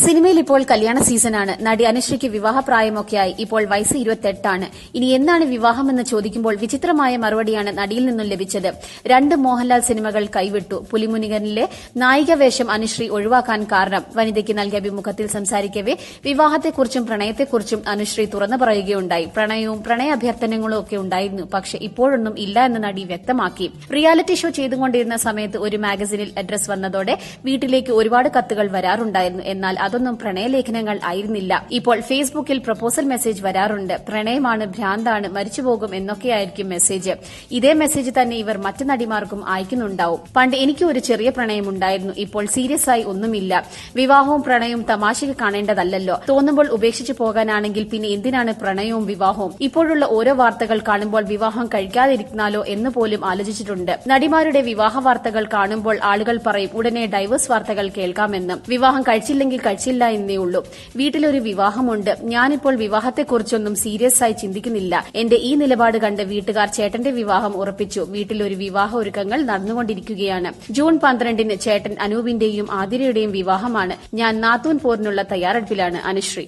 സിനിമയിൽ ഇപ്പോൾ കല്യാണ സീസണാണ്. നടി അനുശ്രീക്ക് വിവാഹപ്രായമൊക്കെയായി. ഇപ്പോൾ വയസ്സ് 28 ഇനി എന്നാണ് വിവാഹമെന്ന് ചോദിക്കുമ്പോൾ വിചിത്രമായ മറുപടിയാണ് നടിയിൽ നിന്നും ലഭിച്ചത്. 2 മോഹൻലാൽ സിനിമകൾ കൈവിട്ടു. പുലിമുനികനിലെ നായിക വേഷം അനുശ്രീ ഒഴിവാക്കാൻ കാരണം വനിതയ്ക്ക് നൽകിയ അഭിമുഖത്തിൽ സംസാരിക്കവെ വിവാഹത്തെക്കുറിച്ചും പ്രണയത്തെക്കുറിച്ചും അനുശ്രീ തുറന്നു പറയുകയുണ്ടായി. പ്രണയവും പ്രണയാഭ്യർത്ഥനകളും ഒക്കെ ഉണ്ടായിരുന്നു. പക്ഷെ ഇപ്പോഴൊന്നും ഇല്ല എന്ന് നടി വ്യക്തമാക്കി. റിയാലിറ്റി ഷോ ചെയ്തുകൊണ്ടിരുന്ന സമയത്ത് ഒരു മാഗസിനിൽ അഡ്രസ് വന്നതോടെ വീട്ടിലേക്ക് ഒരുപാട് കത്തുകൾ വരാറുണ്ടായിരുന്നു. എന്നാൽ അതൊന്നും പ്രണയലേഖനങ്ങൾ ആയിരുന്നില്ല. ഇപ്പോൾ ഫേസ്ബുക്കിൽ പ്രപ്പോസൽ മെസ്സേജ് വരാറുണ്ട്. പ്രണയമാണ്, ഭ്രാന്താണ്, മരിച്ചുപോകും എന്നൊക്കെയായിരിക്കും മെസ്സേജ്. ഇതേ മെസ്സേജ് തന്നെ ഇവർ മറ്റു നടിമാർക്കും അയക്കുന്നുണ്ടാവും. പണ്ട് എനിക്ക് ഒരു ചെറിയ പ്രണയമുണ്ടായിരുന്നു. ഇപ്പോൾ സീരിയസ് ആയി ഒന്നുമില്ല. വിവാഹവും പ്രണയവും തമാശയ്ക്ക് കാണേണ്ടതല്ലോ. തോന്നുമ്പോൾ ഉപേക്ഷിച്ചു പോകാനാണെങ്കിൽ പിന്നെ എന്തിനാണ് പ്രണയവും വിവാഹവും? ഇപ്പോഴുള്ള ഓരോ വാർത്തകൾ കാണുമ്പോൾ വിവാഹം കഴിക്കാതിരുന്നാലോ എന്ന് പോലും ആലോചിച്ചിട്ടുണ്ട്. നടിമാരുടെ വിവാഹ വാർത്തകൾ കാണുമ്പോൾ ആളുകൾ പറയും ഉടനെ ഡൈവേഴ്സ് വാർത്തകൾ കേൾക്കാമെന്ന്. വിവാഹം കഴിച്ചില്ലെങ്കിൽ കഴിച്ചില്ല എന്നേ ഉള്ളൂ. വീട്ടിലൊരു വിവാഹമുണ്ട്. ഞാനിപ്പോൾ വിവാഹത്തെക്കുറിച്ചൊന്നും സീരിയസ് ആയി ചിന്തിക്കുന്നില്ല. എന്റെ ഈ നിലപാട് കണ്ട് വീട്ടുകാർ ചേട്ടന്റെ വിവാഹം ഉറപ്പിച്ചു. വീട്ടിലൊരു വിവാഹ ഒരുക്കങ്ങൾ നടന്നുകൊണ്ടിരിക്കുകയാണ്. ജൂൺ 12 ചേട്ടൻ അനൂപിന്റെയും ആതിരയുടെയും വിവാഹമാണ്. ഞാൻ നാത്തൂൻ പോരിനുള്ള തയ്യാറെടുപ്പിലാണ്. അനുശ്രീ.